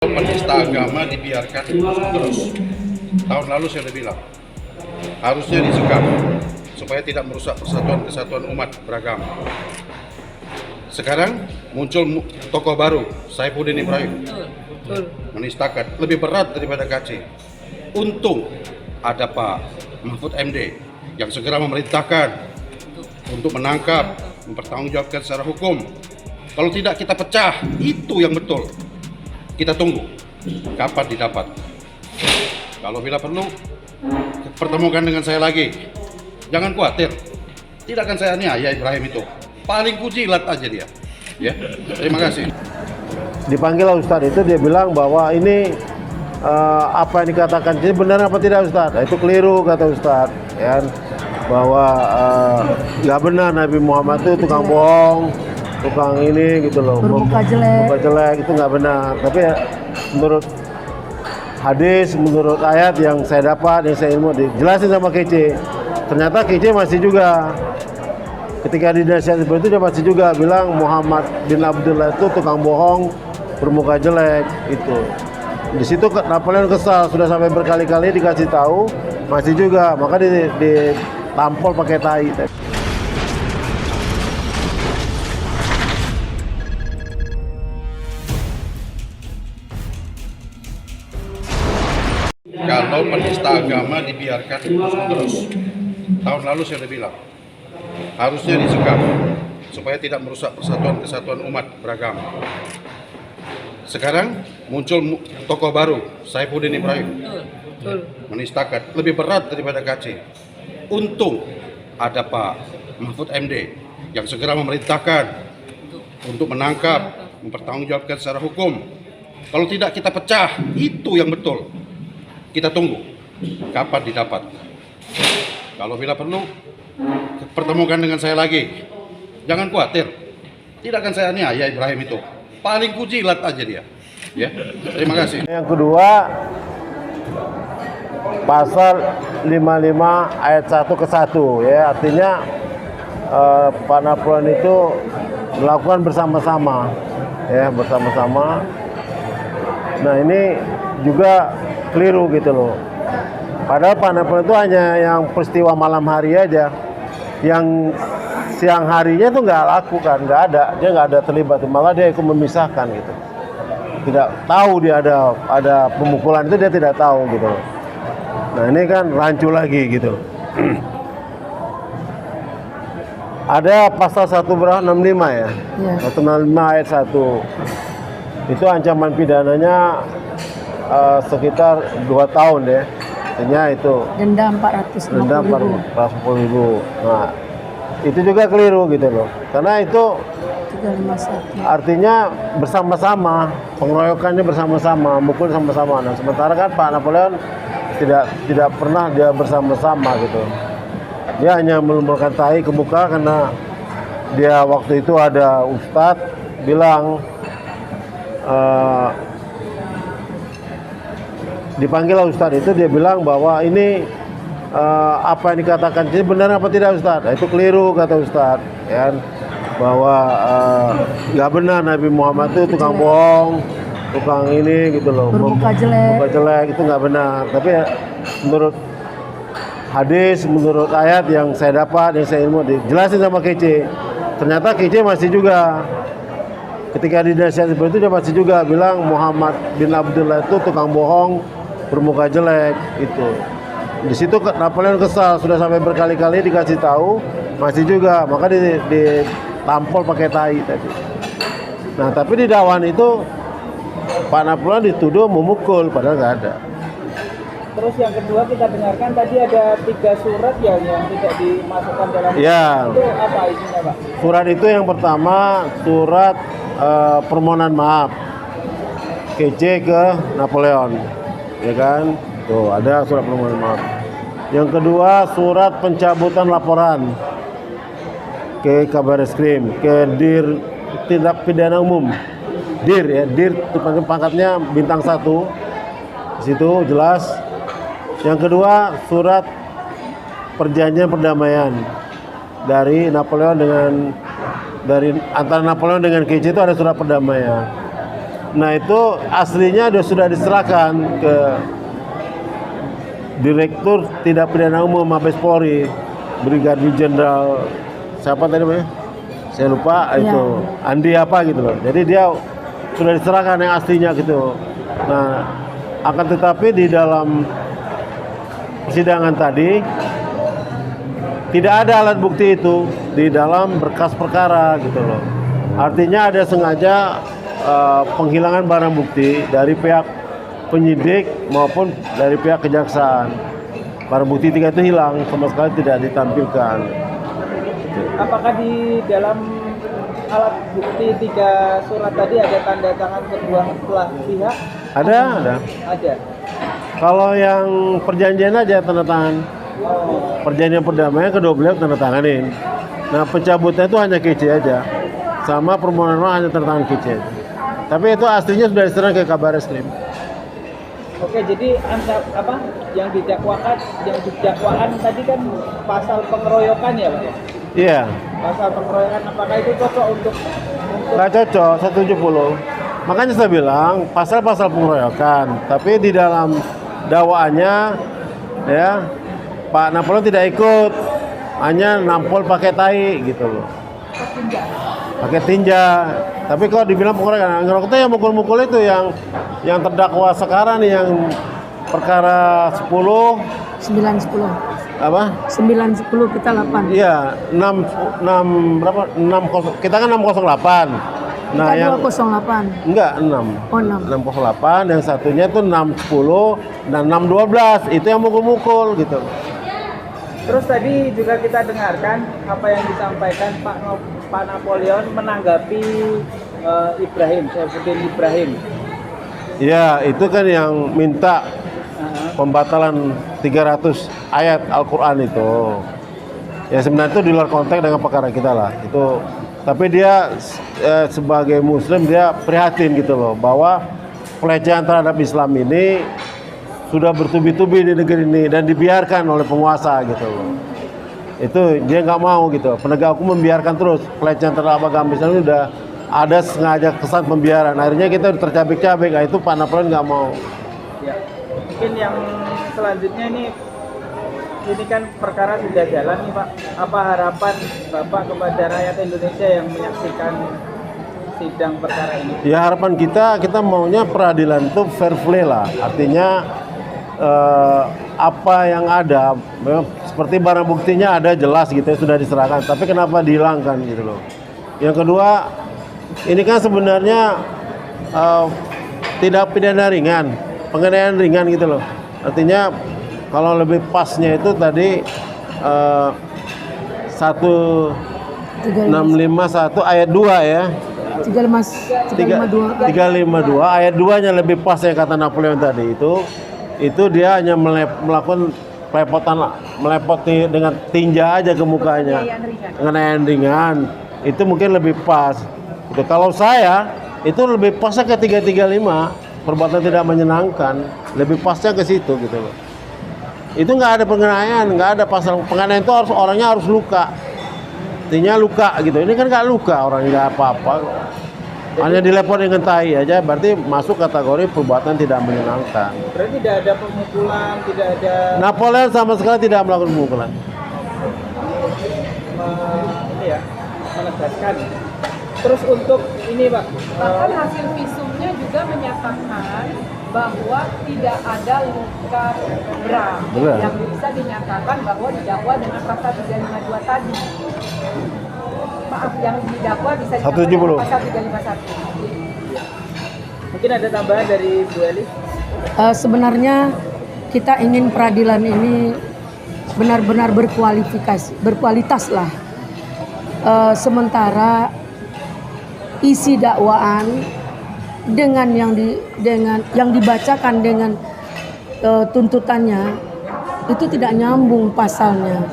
Penista agama dibiarkan terus. Tahun lalu saya sudah bilang, harusnya disekap supaya tidak merusak persatuan kesatuan umat beragama. Sekarang muncul tokoh baru, Saifuddin Ibrahim, menistakan lebih berat daripada KC. Untung ada Pak Mahfud MD yang segera memerintahkan untuk menangkap, mempertanggungjawabkan secara hukum. Kalau tidak kita pecah, itu yang betul. Kita tunggu kapan didapat. Kalau bila perlu, pertemukan dengan saya lagi. Jangan khawatir, tidak akan saya aniaya Ibrahim itu. Paling kujilat aja dia. Ya, terima kasih. Dipanggil Ustadz itu dia bilang bahwa ini apa yang dikatakan ini benar apa tidak Ustadz? Nah, itu keliru kata Ustadz, ya, bahwa nggak benar Nabi Muhammad itu tukang bohong, tukang ini gitu loh, bermuka jelek itu nggak benar. Tapi ya, menurut hadis, menurut ayat yang saya dapat, yang saya ilmu dijelasin sama Kece, ternyata Kece masih juga ketika dinasihat seperti itu dia masih juga bilang Muhammad bin Abdullah itu tukang bohong, bermuka jelek itu. Di situ Napoleon kesal, sudah sampai berkali-kali dikasih tahu masih juga, maka ditampol pakai tai. Kalau penista agama dibiarkan terus. Tahun lalu saya sudah bilang, harusnya disekap supaya tidak merusak persatuan kesatuan umat beragama. Sekarang muncul tokoh baru, Saifuddin Ibrahim, menistakan lebih berat daripada KC. Untung ada Pak Mahfud MD yang segera memerintahkan untuk menangkap, mempertanggungjawabkan secara hukum. Kalau tidak kita pecah, itu yang betul. Kita tunggu kapan didapat. Kalau bila perlu, pertemukan dengan saya lagi. Jangan khawatir, tidak akan saya aniaya Ibrahim itu. Paling kujilat aja dia. Ya, terima kasih. Yang kedua, pasal 55 ayat 1 ke 1 ya, artinya Pak Napoleon itu melakukan bersama-sama ya, bersama-sama. Nah, ini juga keliru gitu loh. Padahal Pak Napoleon itu hanya yang peristiwa malam hari aja, yang siang harinya itu nggak laku kan, nggak ada, dia nggak ada terlibat, malah dia ikut memisahkan gitu. Tidak tahu dia ada pemukulan itu, dia tidak tahu gitu. Nah, ini kan rancu lagi gitu. Ada pasal 165 ya, 165 ayat 1. Itu ancaman pidananya sekitar 2 tahun deh. Artinya itu denda 450.000. Nah, itu juga keliru gitu loh. Karena itu 351. artinya bersama-sama, pengeroyokannya bersama-sama, mukul sama-sama. Nah, sementara kan Pak Napoleon tidak pernah dia bersama-sama gitu. Dia hanya melumurkan tai ke muka karena dia waktu itu ada ustadz bilang dipanggil Ustadz itu dia bilang bahwa ini apa yang dikatakan ini benar apa tidak Ustadz? Nah, itu keliru kata Ustadz, ya, bahwa nggak benar Nabi Muhammad itu tukang bohong, tukang ini gitu loh, bermuka jelek itu nggak benar. Tapi ya, menurut hadis, menurut ayat yang saya dapat, yang saya ilmu dijelasin sama Kece, ternyata Kece masih juga ketika dinasihat seperti itu dia masih juga bilang Muhammad bin Abdullah itu tukang bohong, bermuka jelek itu. Di situ Napoleon kesal, sudah sampai berkali-kali dikasih tahu masih juga, maka ditampol pakai tai tadi. Nah, tapi di dakwaan itu Pak Napoleon dituduh memukul padahal nggak ada. Terus yang kedua kita dengarkan tadi ada 3 surat ya yang tidak dimasukkan dalam Ya. itu apa isinya Pak? Surat itu yang pertama surat permohonan maaf Kece ke Napoleon, ya kan? Tuh ada surat permohonan maaf. Yang kedua surat pencabutan laporan ke Kabareskrim, ke Dir Tindak Pidana Umum, Dir ya, Dir pangkatnya bintang 1. Di situ jelas. Yang kedua surat perjanjian perdamaian dari Napoleon antara Napoleon dengan Kece itu ada surat perdamaian. Nah itu aslinya sudah diserahkan ke Direktur Tindak Pidana Umum Mabes Polri, Brigadir Jenderal siapa tadi namanya? Saya lupa Ya. itu Andi apa gitu loh. Jadi dia sudah diserahkan yang aslinya gitu. Nah akan tetapi di dalam persidangan tadi tidak ada alat bukti itu di dalam berkas perkara gitu loh. Artinya ada sengaja penghilangan barang bukti dari pihak penyidik maupun dari pihak kejaksaan. Barang bukti 3 itu hilang, sama sekali tidak ditampilkan. Apakah di dalam alat bukti 3 surat tadi ada tanda tangan kedua belah pihak? Ada. Ada. Kalau yang perjanjian aja tanda tangan. Perjanjian perdamaian kedua beliau tanda tanganin. Nah pencabutnya itu hanya kece aja. Sama permohonan maaf hanya tanda tangan kece. Tapi itu aslinya sudah diserahkan ke Kabareskrim. Oke, jadi apa yang didakwakan tadi kan pasal pengeroyokan ya, Pak? Iya. Pasal pengeroyokan, apakah itu cocok untuk Nggak cocok 170. Makanya saya bilang pasal-pasal pengeroyokan. Tapi di dalam dakwaannya ya Pak Napoleon tidak ikut, hanya nampol pakai tai gitu loh. Pakai tinja. Tapi kalau dibilang pengeroyokan, ngerokoknya yang mukul-mukul itu yang terdakwa sekarang nih yang perkara 10 9-10. apa? 9-10 kita 8. Iya, 6 berapa? 60 kita kan 608. Nah, Kita yang 208. enggak 6. Oh 6. 608 yang satunya itu 610 dan 612 itu yang mukul-mukul gitu. Terus tadi juga kita dengarkan apa yang disampaikan Pak Napoleon menanggapi Ibrahim, Saifuddin Ibrahim. Ya, itu kan yang minta pembatalan 300 ayat Al-Quran itu. Ya sebenarnya itu di luar konteks dengan perkara kita lah. Itu tapi dia sebagai muslim dia prihatin gitu loh bahwa pelecehan terhadap Islam ini sudah bertubi-tubi di negeri ini dan dibiarkan oleh penguasa gitu loh. Itu dia nggak mau gitu. Penegak hukum membiarkan terus pelecehan terhadap agama Islam ini udah ada sengaja kesan pembiaran. Akhirnya kita udah tercabik-cabik. Nah, itu Pak Napoleon nggak mau. Ya. Mungkin yang selanjutnya ini kan perkara sudah jalan nih Pak. Apa harapan Bapak kepada rakyat Indonesia yang menyaksikan sidang perkara ini? Ya harapan kita maunya peradilan itu fair play lah. Artinya apa yang ada seperti barang buktinya ada jelas gitu ya, sudah diserahkan. Tapi kenapa dihilangkan gitu loh. Yang kedua, ini kan sebenarnya tidak pidana ringan, penganiayaan ringan gitu loh. Artinya kalau lebih pasnya itu tadi 1651 ayat 2 ya. 352. 352 ayat 2-nya lebih pas yang kata Napoleon tadi itu dia hanya melakukan melepoti dengan tinja aja ke mukanya. Penganiayaan ringan. Itu mungkin lebih pas. Itu kalau saya itu lebih pasnya ke 335 perbuatan tidak menyenangkan, lebih pasnya ke situ gitu loh. Itu nggak ada penganiayaan, nggak ada pasal penganiayaan itu orangnya harus luka. Artinya luka gitu. Ini kan nggak luka, orang nggak apa-apa. Hanya dilepon dengan tai aja, berarti masuk kategori perbuatan tidak menyenangkan. Berarti tidak ada pemukulan, tidak ada Napoleon sama sekali tidak melakukan pemukulan. ini ya, menegaskan. Terus untuk ini Pak, Bahkan hasil visumnya juga menyatakan bahwa tidak ada luka berat Berat. yang bisa dinyatakan bahwa didakwa dengan pasal 352 tadi. Maaf, yang didakwa bisa didakwa 170. dengan pasal 351. mungkin ada tambahan dari Bu Eli? Sebenarnya kita ingin peradilan ini benar-benar berkualitas lah. Sementara isi dakwaan dengan yang dibacakan dengan tuntutannya itu tidak nyambung pasalnya.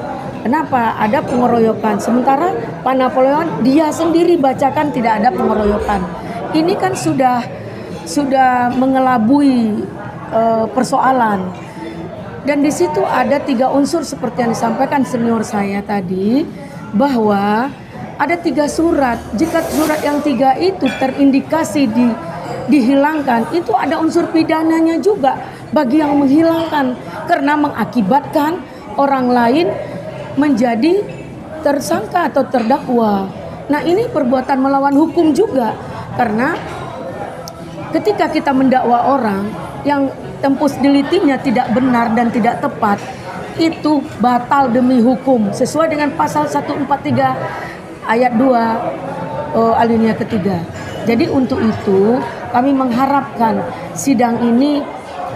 Kenapa? Ada pengeroyokan. Sementara Pak Napoleon dia sendiri bacakan tidak ada pengeroyokan. Ini kan sudah mengelabui persoalan. Dan di situ ada 3 unsur seperti yang disampaikan senior saya tadi, bahwa ada 3 surat. Jika surat yang 3 itu terindikasi dihilangkan, itu ada unsur pidananya juga bagi yang menghilangkan, karena mengakibatkan orang lain menjadi tersangka atau terdakwa. Nah, ini perbuatan melawan hukum juga, karena ketika kita mendakwa orang yang tempus deliktinya tidak benar dan tidak tepat, itu batal demi hukum sesuai dengan pasal 143 ayat 2 alinea ketiga. Jadi untuk itu kami mengharapkan sidang ini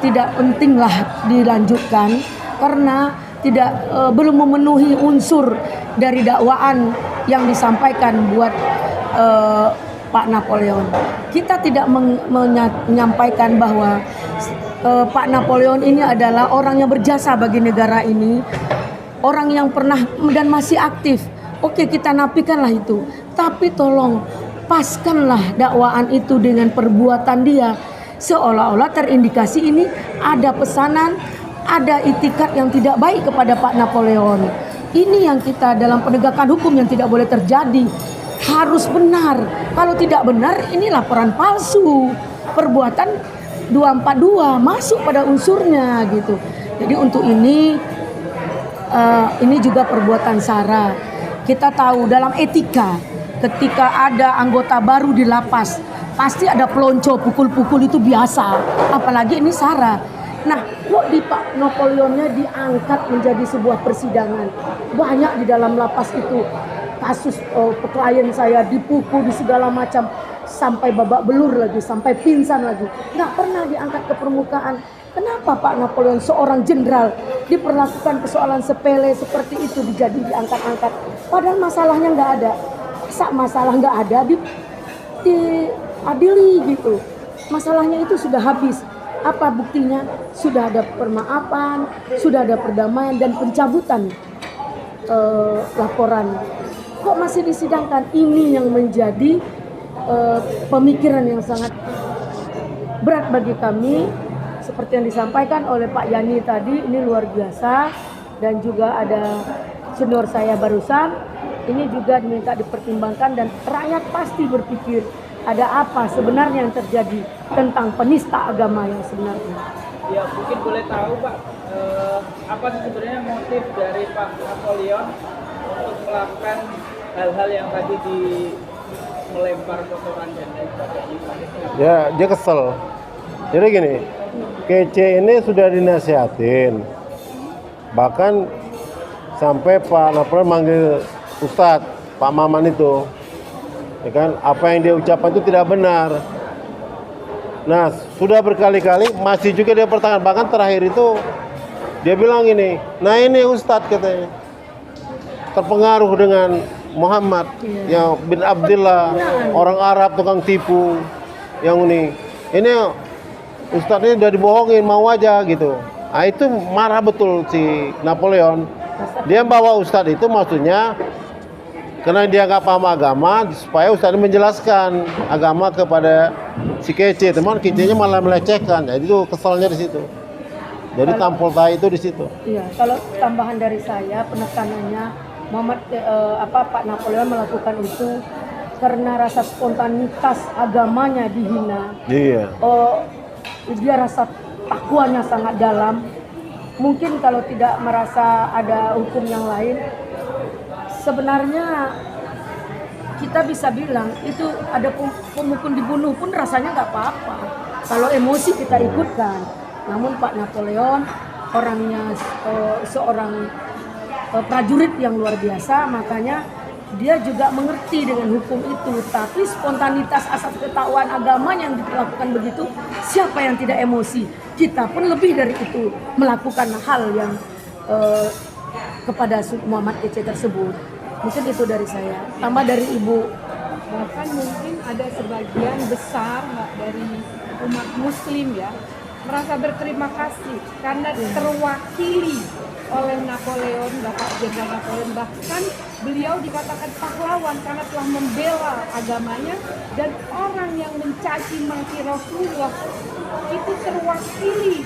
tidak pentinglah dilanjutkan karena belum memenuhi unsur dari dakwaan yang disampaikan buat Pak Napoleon. Kita tidak menyampaikan bahwa Pak Napoleon ini adalah orang yang berjasa bagi negara ini, orang yang pernah dan masih aktif. Oke, kita nafikanlah itu, tapi tolong paskanlah dakwaan itu dengan perbuatan dia, seolah-olah terindikasi ini ada pesanan, ada itikat yang tidak baik kepada Pak Napoleon. Ini yang kita dalam penegakan hukum yang tidak boleh terjadi, harus benar. Kalau tidak benar, ini laporan palsu, perbuatan 242 masuk pada unsurnya gitu. Jadi untuk ini juga perbuatan sara. Kita tahu dalam etika, ketika ada anggota baru di lapas, pasti ada pelonco, pukul-pukul, itu biasa. Apalagi ini sara. Nah, kok di Pak Napoleonnya diangkat menjadi sebuah persidangan? Banyak di dalam lapas itu kasus klien saya dipukul di segala macam, sampai babak belur lagi, sampai pingsan lagi. Nggak pernah diangkat ke permukaan. Kenapa Pak Napoleon, seorang jenderal, diperlakukan persoalan sepele seperti itu diangkat-angkat? Padahal masalahnya nggak ada. Masalah nggak ada, diadili gitu. Masalahnya itu sudah habis. Apa buktinya? Sudah ada permaafan, sudah ada perdamaian dan pencabutan laporan. Kok masih disidangkan? Ini yang menjadi pemikiran yang sangat berat bagi kami. Seperti yang disampaikan oleh Pak Yani tadi, ini luar biasa. Dan juga ada senior saya barusan, ini juga diminta dipertimbangkan, dan rakyat pasti berpikir ada apa sebenarnya yang terjadi tentang penista agama yang sebenarnya. Ya, mungkin boleh tahu Pak, apa sih sebenarnya motif dari Pak Napoleon untuk melakukan hal-hal yang tadi melempar kotoran dan lain sebagainya? Ya, dia kesel. Jadi gini, Kece ini sudah dinasihatin, bahkan sampai Pak Napoleon manggil Ustadz, Pak Maman itu, ya kan, apa yang dia ucapkan itu tidak benar. Nah, sudah berkali-kali masih juga dia pertahankan. Bahkan terakhir itu dia bilang ini, nah ini Ustadz katanya terpengaruh dengan Muhammad yang bin Abdullah, orang Arab tukang tipu, yang ini Ustadz ini udah dibohongin, mau aja gitu. Nah, itu marah betul si Napoleon. Dia bawa Ustadz itu maksudnya karena dia nggak paham agama, supaya Ustadz menjelaskan agama kepada si Kece. Teman Kecenya malah melecehkan. Jadi itu kesalnya di situ. Jadi tampol tai itu di situ. Iya, kalau tambahan dari saya, penekanannya Pak Napoleon melakukan itu karena rasa spontanitas agamanya dihina. Iya. Dia rasa takwanya sangat dalam. Mungkin kalau tidak merasa ada hukum yang lain, sebenarnya kita bisa bilang itu ada pemukul dibunuh pun rasanya nggak apa-apa kalau emosi kita ikutkan. Namun Pak Napoleon orangnya seorang prajurit yang luar biasa, makanya dia juga mengerti dengan hukum itu. Tapi spontanitas asas ketakwaan agama yang dilakukan begitu, siapa yang tidak emosi? Kita pun lebih dari itu melakukan hal yang kepada Muhammad Kece tersebut. Mungkin itu dari saya. Tambah dari Ibu. Bahkan mungkin ada sebagian besar Mbak dari umat Muslim ya merasa berterima kasih karena terwakili oleh Napoleon, Bapak Jenderal Napoleon. Bahkan beliau dikatakan pahlawan karena telah membela agamanya, dan orang yang mencaci maki Rasulullah itu terwakili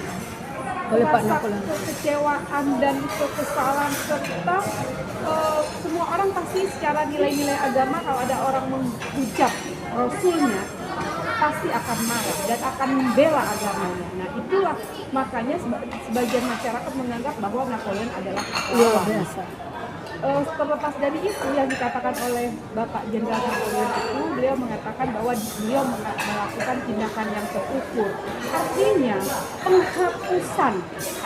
oleh Pak rasa Napoleon. kekecewaan dan kekesalan, serta semua orang pasti secara nilai-nilai agama kalau ada orang menghujat Rasulnya pasti akan marah dan akan membela agamanya. Nah itulah makanya sebagian masyarakat menganggap bahwa Napoleon adalah Luar pahlawan. biasa. Terlepas dari itu yang dikatakan oleh Bapak Jenderal Napoleon itu, beliau mengatakan bahwa beliau melakukan tindakan yang terukur. Artinya penghapusan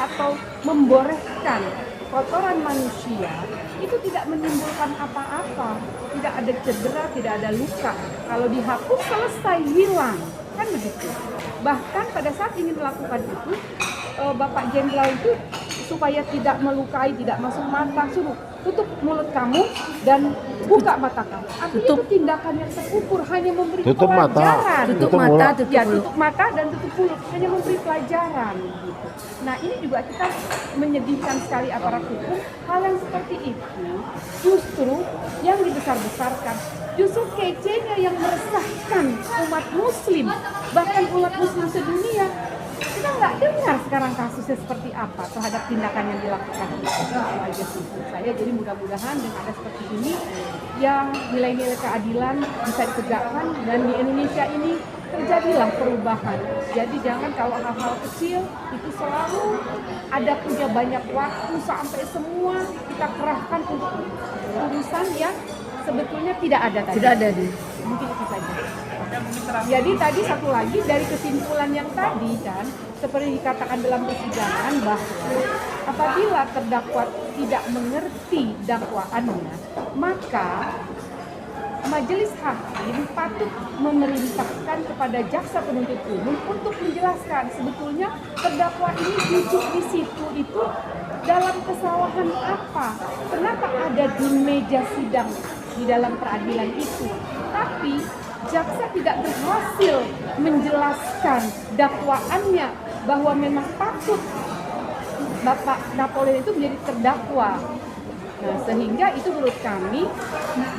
atau memborehkan kotoran manusia itu tidak menimbulkan apa-apa, tidak ada cedera, tidak ada luka. Kalau dihapus selesai, hilang, kan begitu. Bahkan pada saat ingin melakukan itu, Bapak Jenderal itu supaya tidak melukai, tidak masuk mata, suruh tutup mulut kamu dan buka mata kamu. Artinya itu tindakan yang terukur, hanya memberi Tutup mata. pelajaran. Tutup Tutup mata, mulut. tutup Ya, mulut. tutup mata dan tutup mulut, hanya memberi pelajaran gitu. Nah, ini juga kita menyedihkan sekali aparat hukum, hal yang seperti itu justru yang dibesar-besarkan. Justru kecenya yang meresahkan umat muslim, bahkan umat muslim sedunia. Kita nggak dengar sekarang kasusnya seperti apa terhadap tindakan yang dilakukan itu aja sih saya. Jadi mudah-mudahan dengan ada seperti ini yang nilai-nilai keadilan bisa ditegakkan dan di Indonesia ini terjadilah perubahan. Jadi jangan kalau hal-hal kecil itu selalu ada punya banyak waktu sampai semua kita kerahkan untuk urusan yang sebetulnya tidak ada tadi. Tidak ada nih. Mungkin itu saja. Jadi tadi satu lagi dari kesimpulan yang tadi kan, seperti dikatakan dalam persidangan bahwa apabila terdakwa tidak mengerti dakwaannya, maka majelis hakim patut memerintahkan kepada jaksa penuntut umum untuk menjelaskan sebetulnya terdakwa ini duduk di situ itu dalam kesalahan apa, kenapa ada di meja sidang di dalam peradilan itu, tapi jaksa tidak berhasil menjelaskan dakwaannya bahwa memang patut Bapak Napoleon itu menjadi terdakwa. Nah, sehingga itu menurut kami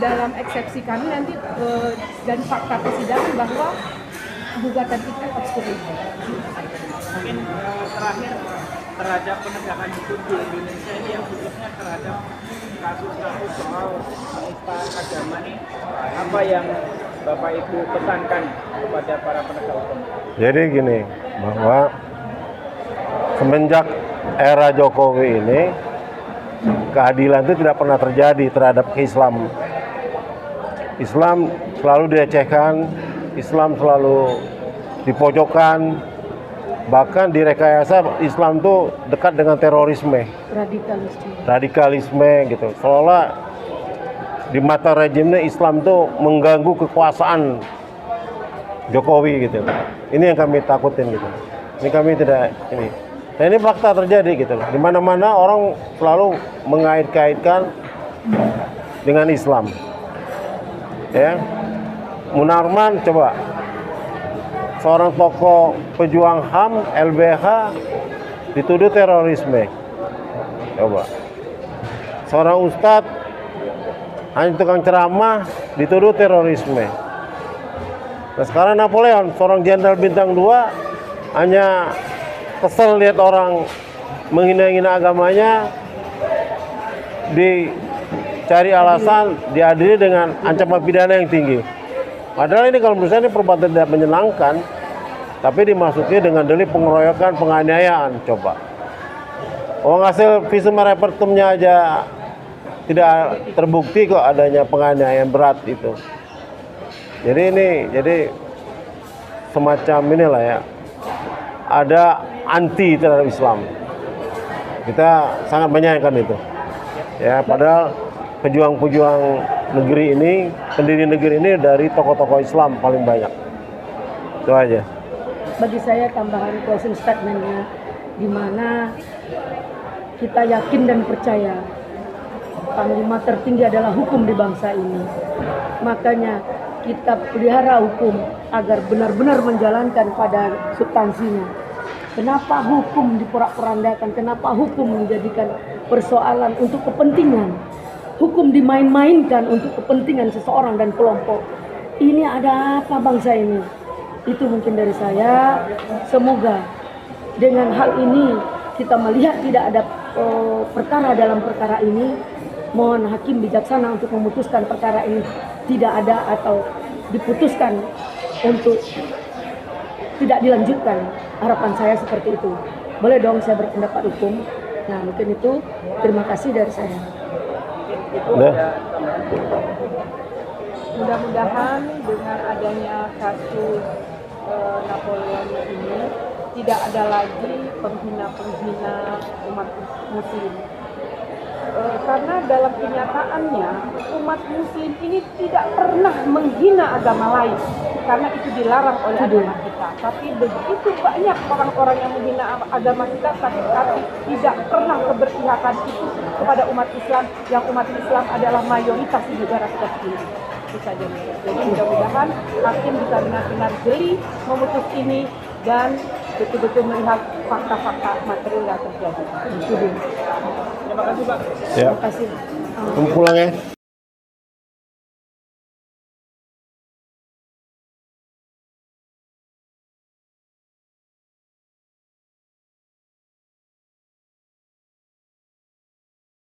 dalam eksepsi kami nanti dan fakta persidangan bahwa gugatan itu obskurity. Mungkin terakhir terhadap penegakan hukum di Indonesia ini yang khususnya terhadap kasus-kasus soal penistaan agama ini, apa yang Bapak Ibu pesankan kepada para penegak hukum? Jadi gini, bahwa semenjak era Jokowi ini keadilan itu tidak pernah terjadi terhadap Islam. Islam selalu dilecehkan, Islam selalu dipojokkan, bahkan direkayasa Islam itu dekat dengan terorisme, radikalisme gitu. Seolah di mata rejimnya Islam itu mengganggu kekuasaan Jokowi gitu. Ini yang kami takutin gitu. Ini kami tidak ini. Nah ini fakta terjadi gitu loh. Di mana-mana orang selalu mengait-kaitkan dengan Islam. Ya. Munarman coba seorang tokoh pejuang HAM LBH dituduh terorisme. Coba. Seorang ustadz hanya tukang ceramah dituduh terorisme. Nah sekarang Napoleon, seorang jenderal bintang 2 hanya kesel lihat orang menghina-hina agamanya, dicari alasan, diadili dengan ancaman pidana yang tinggi. Padahal ini kalau menurut saya ini perbuatan tidak menyenangkan, tapi dimasuki dengan delik pengeroyokan, penganiayaan. Coba. Hasil visum repertumnya aja tidak terbukti kok adanya penganiayaan berat itu. Jadi semacam inilah ya, ada anti terhadap Islam. Kita sangat menyayangkan itu. Ya, padahal pejuang-pejuang negeri ini, pendiri negeri ini dari tokoh-tokoh Islam paling banyak. Itu aja. Bagi saya tambahan closing statement-nya, di mana kita yakin dan percaya panglima tertinggi adalah hukum di bangsa ini. Makanya kita pelihara hukum agar benar-benar menjalankan pada substansinya. Kenapa hukum diporak-porandakan? Kenapa hukum menjadikan persoalan untuk kepentingan? Hukum dimain-mainkan untuk kepentingan seseorang dan kelompok. Ini ada apa bangsa ini? Itu mungkin dari saya. Semoga dengan hal ini kita melihat tidak ada perkara dalam perkara ini. Mohon hakim bijaksana untuk memutuskan perkara ini tidak ada atau diputuskan untuk tidak dilanjutkan. Harapan saya seperti itu. Boleh dong saya berpendapat hukum. Nah mungkin itu, terima kasih dari saya. Udah. Mudah-mudahan dengan adanya kasus Napoleon ini tidak ada lagi penghina-penghina umat muslim. Karena dalam kenyataannya umat muslim ini tidak pernah menghina agama lain karena itu dilarang oleh agama kita. Tapi begitu banyak orang-orang yang menghina agama kita tapi tidak pernah keberpihakan itu kepada umat Islam, yang umat Islam adalah mayoritas di negara seperti ini. Itu saja. Jadi mudah-mudahan hakim bisa benar-benar jeli memutus ini dan betul-betul melihat fakta-fakta material yang terjadi. Terima kasih Pak. Ya. Terima kasih. Kamu pulang ya.